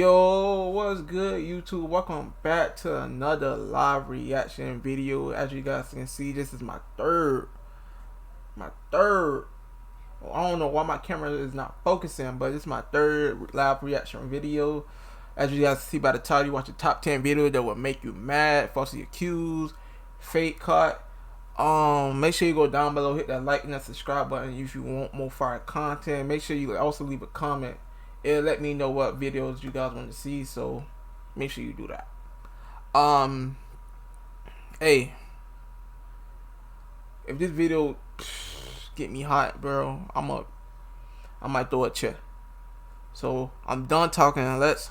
Yo, what's good, YouTube? Welcome back to another live reaction video. As you guys can see, this is my third. Well, I don't know why my camera is not focusing, but it's my third live reaction video. As you guys see by the title, you watch the top 10 videos that will make you mad, falsely accused, fake caught. Make sure you go down below, hit that like and that subscribe button if you want more fire content. Make sure you also leave a comment. It'll let me know what videos you guys want to see, so make sure you do that. Hey, if this video get me hot, bro, I might throw a chair. So I'm done talking and let's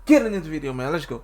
get in this video, man. Let's go.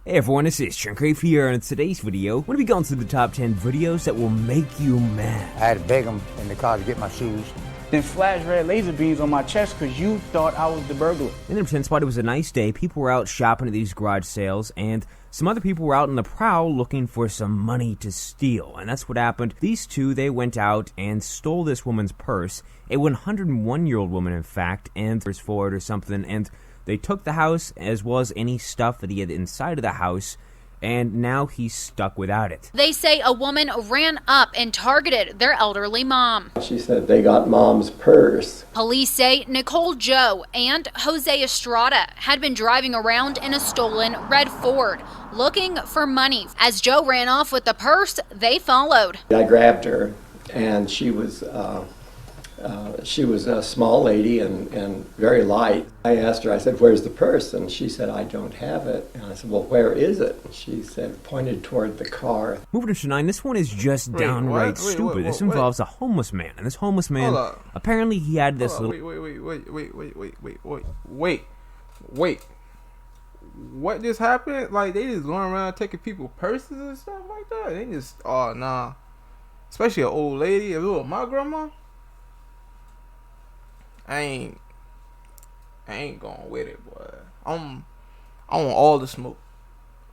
Hey everyone, this is Shancrave here, and in today's video, we're going to be going through the top 10 videos that will make you mad. I had to beg him in the car to get my shoes. Then flash red laser beams on my chest because you thought I was the burglar. In the pretend spot, it was a nice day. People were out shopping at these garage sales, and some other people were out on the prowl looking for some money to steal. And that's what happened. These two, they went out and stole this woman's purse, a 101-year-old woman, in fact, and was Ford or something, and they took the house as well as any stuff that he had inside of the house, and now he's stuck without it. They say a woman ran up and targeted their elderly mom. She said they got mom's purse. Police say Nicole Joe and Jose Estrada had been driving around in a stolen red Ford looking for money. As Joe ran off with the purse, they followed. I grabbed her, and she was a small lady and very light. I asked her, I said, "Where's the purse?" And she said, "I don't have it." And I said, "Well, where is it?" And she said, pointed toward the car. Moving to 9, this one is just downright stupid. This involves a homeless man, and this homeless man, apparently he had this little... Wait. What just happened? Like, they just going around taking people's purses and stuff like that? They just, oh, nah. Especially an old lady. If it was my grandma, I ain't going with it, boy. I want all the smoke.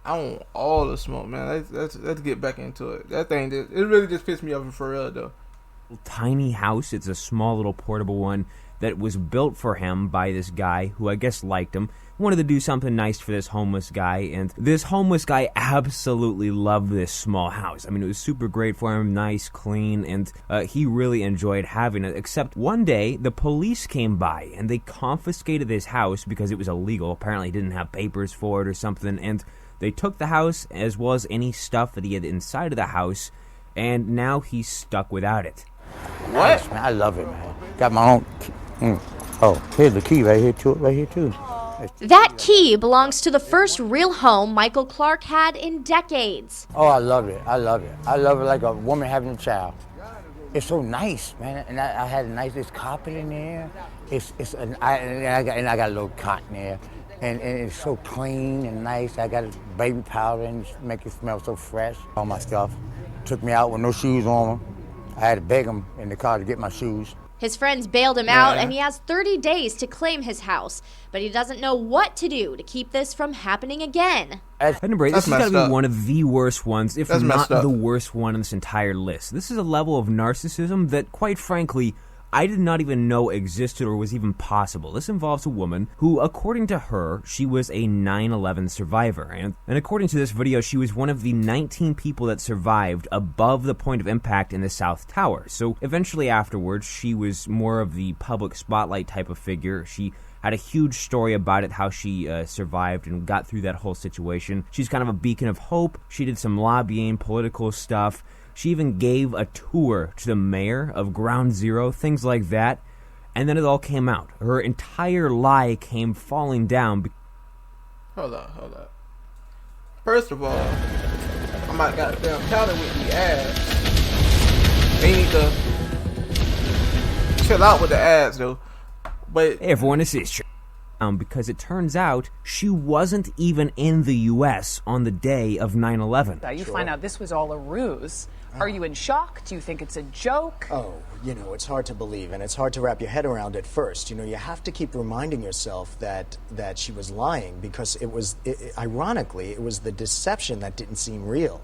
I want all the smoke, man. Let's get back into it. That thing, it really just pissed me off for real, though. Tiny house. It's a small little portable one that was built for him by this guy who I guess liked him, wanted to do something nice for this homeless guy, and this homeless guy absolutely loved this small house. I mean, it was super great for him, nice, clean, and he really enjoyed having it, except one day the police came by and they confiscated this house because it was illegal. Apparently he didn't have papers for it or something, and they took the house as well as any stuff that he had inside of the house, and now he's stuck without it. What? Nice, man. I love it, man. Got my own... Oh, here's the key right here too. That key belongs to the first real home Michael Clark had in decades. Oh, I love it. I love it like a woman having a child. It's so nice, man. And I had a nice carpet in there. I got a little cot in there. And it's so clean and nice. I got baby powder and make it smell so fresh. All my stuff. Took me out with no shoes on. I had to beg him in the car to get my shoes. His friends bailed him out, and he has 30 days to claim his house. But he doesn't know what to do to keep this from happening again. This has got to be one of the worst ones, if not the worst one on this entire list. This is a level of narcissism that, quite frankly, I did not even know existed or was even possible. This involves a woman who, according to her, she was a 9/11 survivor. And according to this video, she was one of the 19 people that survived above the point of impact in the South Tower. So eventually afterwards, she was more of the public spotlight type of figure. She had a huge story about it, how she survived and got through that whole situation. She's kind of a beacon of hope. She did some lobbying, political stuff. She even gave a tour to the mayor of Ground Zero, things like that. And then it all came out. Her entire lie came falling down. Hold up. First of all, I might goddamn counter with the ads. They need to chill out with the ads, though. But hey everyone, this is because it turns out she wasn't even in the U.S. on the day of 9/11. You find out this was all a ruse. Are you in shock? Do you think it's a joke? Oh, you know, it's hard to believe, and it's hard to wrap your head around at first. You know, you have to keep reminding yourself that she was lying, because ironically, it was the deception that didn't seem real.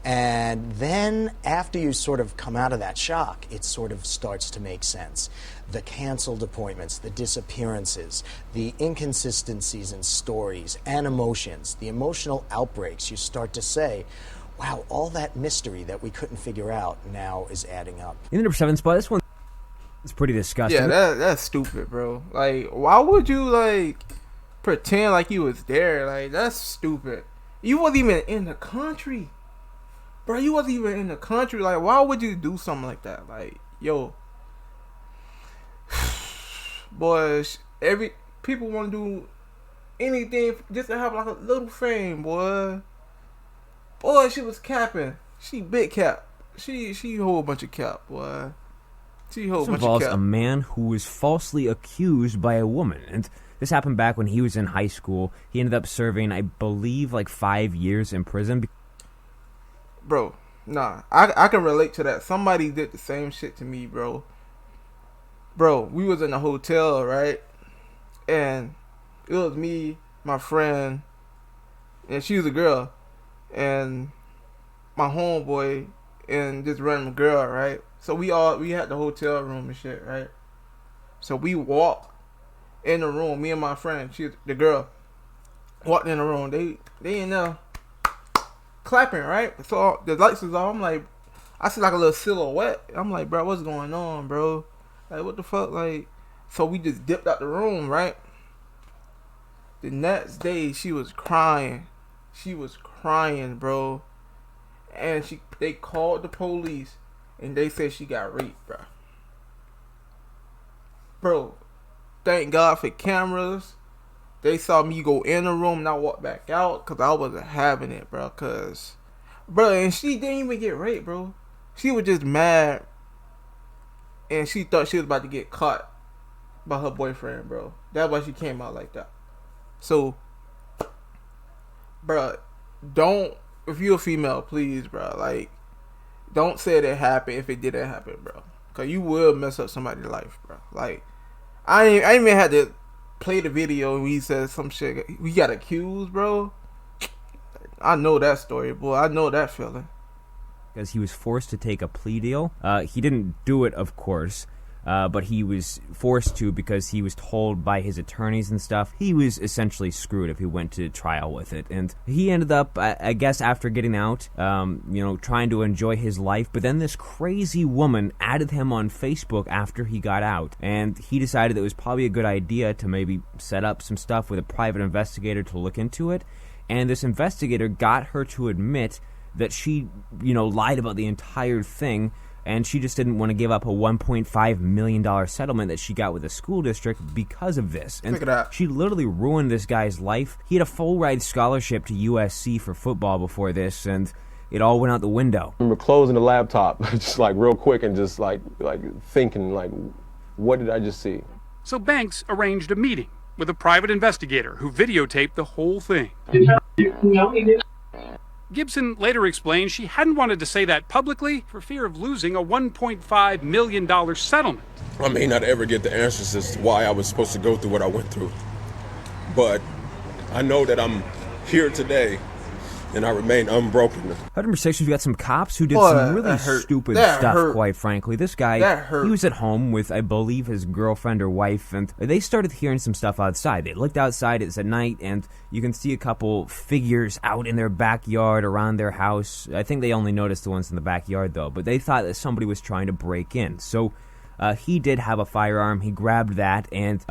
And then after you sort of come out of that shock, it sort of starts to make sense. The canceled appointments, the disappearances, the inconsistencies in stories and emotions, the emotional outbreaks, you start to say, wow, all that mystery that we couldn't figure out now is adding up. In the number 7 spot, this one is pretty disgusting. Yeah, that's stupid, bro. Like, why would you, like, pretend like you was there? Like, that's stupid. You wasn't even in the country. Bro, you wasn't even in the country. Like, why would you do something like that? Like, yo. Boys, people want to do anything just to have, like, a little fame, boy. Boy, she was capping. She big cap. She a whole bunch of cap, boy. She a whole bunch of cap. This involves a man who was falsely accused by a woman. And this happened back when he was in high school. He ended up serving, I believe, like 5 years in prison. Bro, nah. I can relate to that. Somebody did the same shit to me, bro. Bro, we was in a hotel, right? And it was me, my friend, and she was a girl. And my homeboy and this random girl, right? So we had the hotel room and shit, right? So we walked in the room, me and my friend, the girl, walked in the room. They in there clapping, right? So the lights was off. I'm like, I see like a little silhouette. I'm like, bro, what's going on, bro? Like, what the fuck? Like, so we just dipped out the room, right? The next day, she was crying. She was crying, bro. And they called the police and they said she got raped, bro. Bro, thank God for cameras. They saw me go in the room and I walked back out because I wasn't having it, bro. And she didn't even get raped, bro. She was just mad and she thought she was about to get caught by her boyfriend, bro. That's why she came out like that. So, bro, if you're a female, please, bro, like, don't say it happened if it didn't happen, bro. Because you will mess up somebody's life, bro. Like, I even had to play the video and he said some shit. We got accused, bro. I know that story, boy. I know that feeling. Because he was forced to take a plea deal. He didn't do it, of course. But he was forced to because he was told by his attorneys and stuff he was essentially screwed if he went to trial with it. And he ended up, I guess, after getting out, trying to enjoy his life. But then this crazy woman added him on Facebook after he got out. And he decided it was probably a good idea to maybe set up some stuff with a private investigator to look into it. And this investigator got her to admit that she, lied about the entire thing. And she just didn't want to give up a $1.5 million settlement that she got with the school district because of this. And she literally ruined this guy's life. He had a full-ride scholarship to USC for football before this, and it all went out the window. I remember closing the laptop just like real quick and just like thinking, like, what did I just see? So Banks arranged a meeting with a private investigator who videotaped the whole thing. No, he didn't. Gibson later explained she hadn't wanted to say that publicly for fear of losing a $1.5 million settlement. I may not ever get the answers as to why I was supposed to go through what I went through, but I know that I'm here today and I remain unbroken. At number 6, we've got some cops who did some really stupid stuff, quite frankly. This guy, he was at home with, I believe, his girlfriend or wife, and they started hearing some stuff outside. They looked outside, it's at night, and you can see a couple figures out in their backyard around their house. I think they only noticed the ones in the backyard, though, but they thought that somebody was trying to break in. So he did have a firearm. He grabbed that and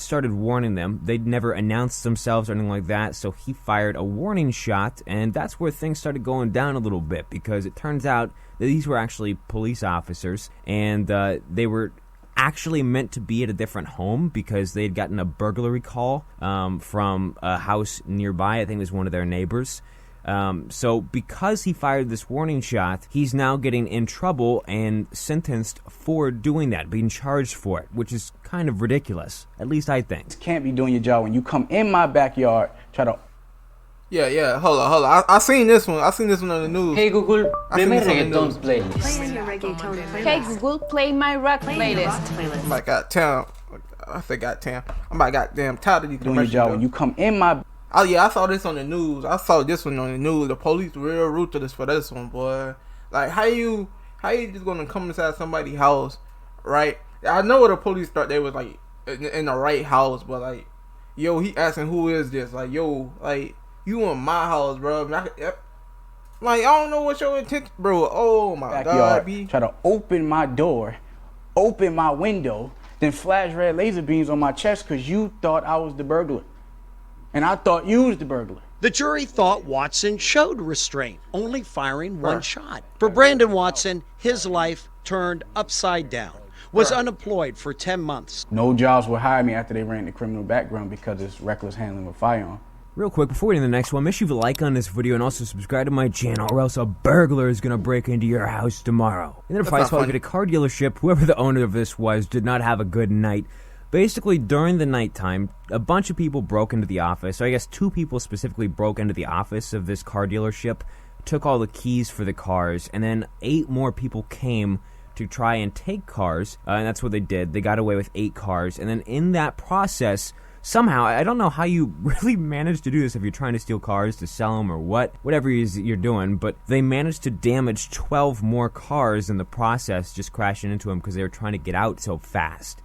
started warning them. They'd never announced themselves or anything like that, so he fired a warning shot, and that's where things started going down a little bit, because it turns out that these were actually police officers, and they were actually meant to be at a different home because they had gotten a burglary call from a house nearby. I think it was one of their neighbors. So because he fired this warning shot, he's now getting in trouble and sentenced for doing that, being charged for it, which is kind of ridiculous, at least I think. You can't be doing your job when you come in my backyard, try to Yeah. Hold on. I seen this one. I seen this one on the news. Hey Google, play my reggaeton playlist. Hey Google, play my rock playlist. I'm like, goddamn. I said, goddamn. I'm like, goddamn tired of these doing your job when you come in my. Oh yeah, I saw this on the news. I saw this one on the news. The police real ruthless for this one, boy. Like, how you just gonna come inside somebody's house, right? I know the police thought they was like in the right house, but like, yo, he asking who is this? Like, yo, like you in my house, bro? Like, I don't know what your intent, bro. Oh my backyard, God, B. Try to open my door, open my window, then flash red laser beams on my chest because you thought I was the burglar, and I thought you was the burglar. The jury thought Watson showed restraint, only firing one shot. For Brandon Watson, his life turned upside down. Was unemployed for 10 months. No jobs would hire me after they ran the criminal background because it's reckless handling of a firearm. Real quick, before we get to the next one, make sure you leave a like on this video and also subscribe to my channel, or else a burglar is going to break into your house tomorrow. And then a fight at a car dealership. Whoever the owner of this was did not have a good night. Basically, during the nighttime, a bunch of people broke into the office. So I guess 2 people specifically broke into the office of this car dealership, took all the keys for the cars, and then 8 more people came to try and take cars, and that's what they did. They got away with 8 cars, and then in that process, somehow, I don't know how you really managed to do this if you're trying to steal cars to sell them or whatever it is that you're doing, but they managed to damage 12 more cars in the process, just crashing into them because they were trying to get out so fast.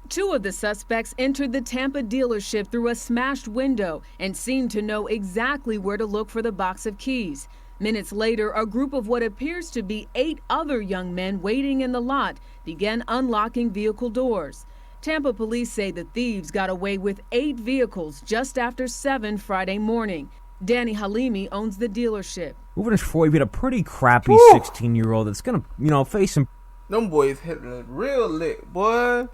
2 of the suspects entered the Tampa dealership through a smashed window and seemed to know exactly where to look for the box of keys. Minutes later, a group of what appears to be 8 other young men waiting in the lot began unlocking vehicle doors. Tampa police say the thieves got away with 8 vehicles just after 7 Friday morning. Danny Halimi owns the dealership. Moving us forward, we had a pretty crappy 16-year-old that's going to, face some... Them boys hit a real lick, boy.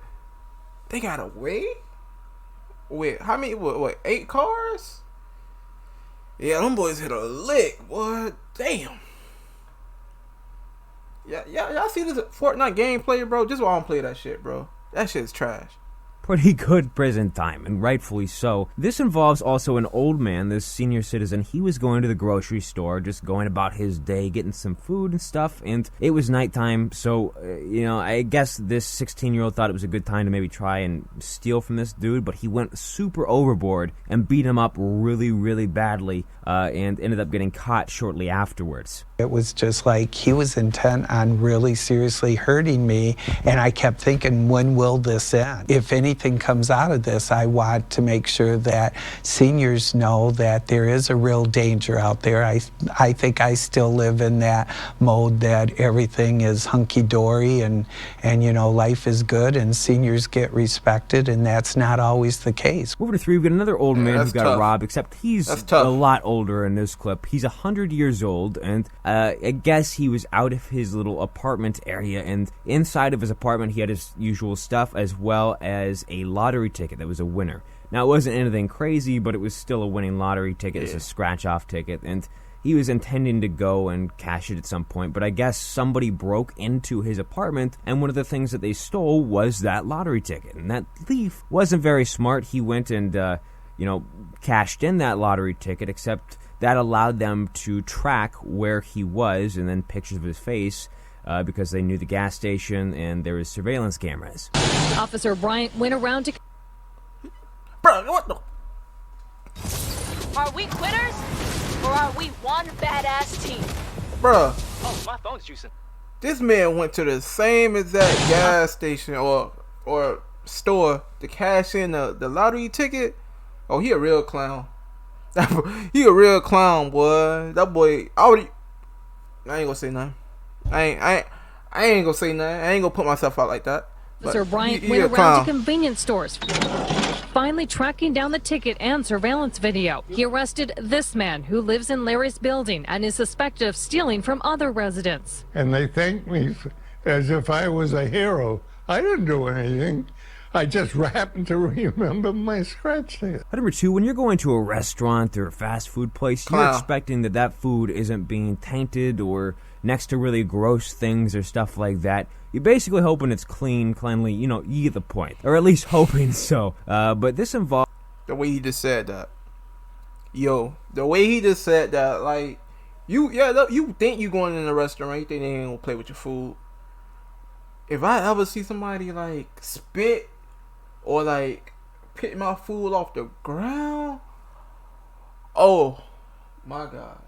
They got away? Wait, how many, what 8 cars? Yeah, them boys hit a lick, boy. Damn. Yeah, y'all see this Fortnite gameplay, bro? Just why I don't play that shit, bro. That shit's trash. Pretty good prison time, and rightfully so. This involves also an old man, this senior citizen. He was going to the grocery store, just going about his day, getting some food and stuff, and it was nighttime, so, I guess this 16-year-old thought it was a good time to maybe try and steal from this dude, but he went super overboard and beat him up really, really badly, and ended up getting caught shortly afterwards. It was just like he was intent on really seriously hurting me, and I kept thinking, when will this end? If anything comes out of this, I want to make sure that seniors know that there is a real danger out there. I think I still live in that mode that everything is hunky-dory and life is good and seniors get respected, and that's not always the case. Moving to 3, we've got another old man who got robbed, except he's a lot older in this clip. He's 100 years old, and I guess he was out of his little apartment area, and inside of his apartment he had his usual stuff as well as a lottery ticket that was a winner. Now, it wasn't anything crazy, but it was still a winning lottery ticket. It's a scratch-off ticket, and he was intending to go and cash it at some point, but I guess somebody broke into his apartment, and one of the things that they stole was that lottery ticket, and that thief wasn't very smart. He went and, cashed in that lottery ticket, except that allowed them to track where he was, and then pictures of his face, because they knew the gas station and there was surveillance cameras. Officer Bryant went around to... Bro, what the... Are we quitters? Or are we one badass team? Bruh. Oh, my phone's juicing. This man went to the same exact gas station or store to cash in the lottery ticket. Oh, he a real clown. He a real clown, boy. That boy, I ain't gonna say nothing. I ain't gonna say nothing. I ain't gonna put myself out like that. Sir Bryant went around to convenience stores, finally tracking down the ticket and surveillance video. He arrested this man who lives in Larry's building and is suspected of stealing from other residents. And they thanked me as if I was a hero. I didn't do anything. I just happened to remember my scratch ticket. Number 2, when you're going to a restaurant or a fast food place, you're expecting that food isn't being tainted or next to really gross things or stuff like that. You're basically hoping it's clean, cleanly, you get the point. Or at least hoping so. But this involves... The way he just said that. Yo, the way he just said that, like, you think you going in a restaurant, you think they ain't gonna play with your food. If I ever see somebody like spit or like pick my food off the ground, oh my god,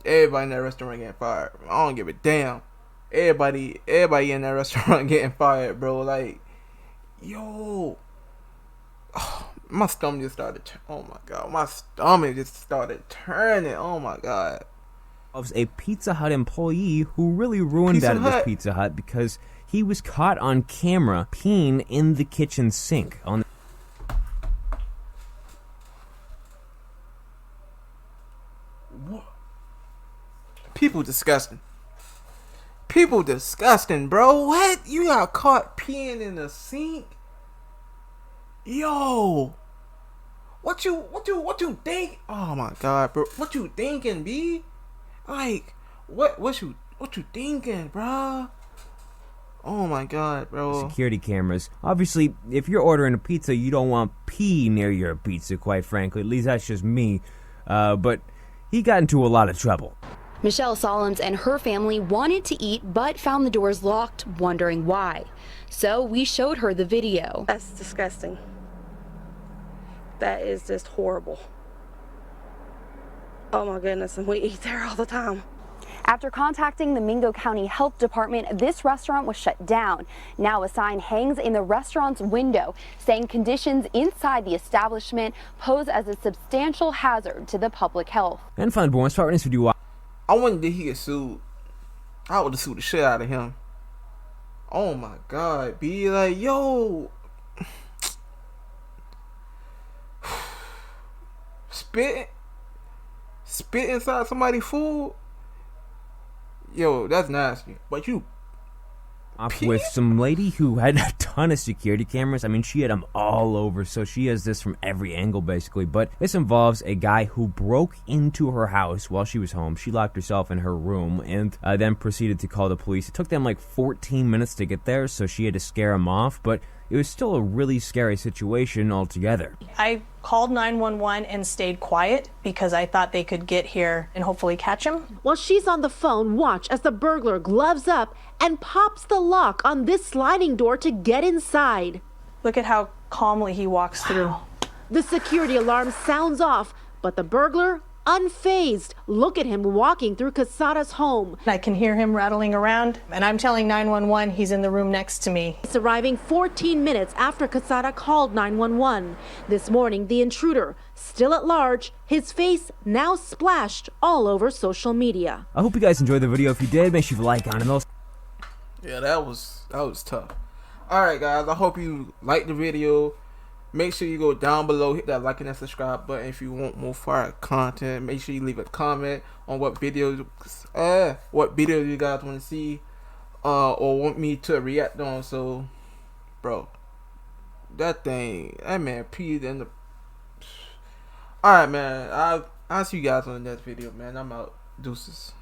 everybody in that restaurant getting fired. I don't give a damn. Everybody in that restaurant getting fired, bro. Like, yo, my stomach just started. Oh my god, my stomach just started turning. Oh my god. Of a Pizza Hut employee who really ruined that at this Pizza Hut because he was caught on camera peeing in the kitchen sink. People disgusting. People disgusting, bro. What? You got caught peeing in the sink? Yo. What you think? Oh my god, bro. What you thinking, B? Like, what you thinking, bro? Oh my god, bro. Security cameras. Obviously, if you're ordering a pizza, you don't want pee near your pizza, quite frankly. At least that's just me. But he got into a lot of trouble. Michelle Solons and her family wanted to eat but found the doors locked, wondering why. So we showed her the video. That's disgusting. That is just horrible. Oh my goodness, and we eat there all the time. After contacting the Mingo County Health Department, this restaurant was shut down. Now a sign hangs in the restaurant's window saying conditions inside the establishment pose as a substantial hazard to the public health. And fun boys, part in this video. I wonder did he get sued. I would have sued the shit out of him. Oh my god, be like, yo, spit inside somebody's food. Yo, that's nasty. But you with some lady who had a ton of security cameras. I mean, she had them all over, so she has this from every angle, basically. But this involves a guy who broke into her house while she was home. She locked herself in her room and then proceeded to call the police. It took them like 14 minutes to get there, so she had to scare him off. But it was still a really scary situation altogether. I called 911 and stayed quiet because I thought they could get here and hopefully catch him. While she's on the phone, watch as the burglar gloves up and pops the lock on this sliding door to get inside. Look at how calmly he walks through. The security alarm sounds off, but the burglar, unfazed. Look at him walking through Quesada's home. I can hear him rattling around, and I'm telling 911 he's in the room next to me. It's arriving 14 minutes after Quesada called 911. This morning, the intruder, still at large, his face now splashed all over social media. I hope you guys enjoyed the video. If you did, make sure you like on it. Yeah, that was tough. Alright guys, I hope you liked the video. Make sure you go down below, hit that like and that subscribe button if you want more fire content. Make sure you leave a comment on what videos you guys want to see or want me to react on. So, bro, that man peed in the. Alright, man. I'll see you guys on the next video, man. I'm out. Deuces.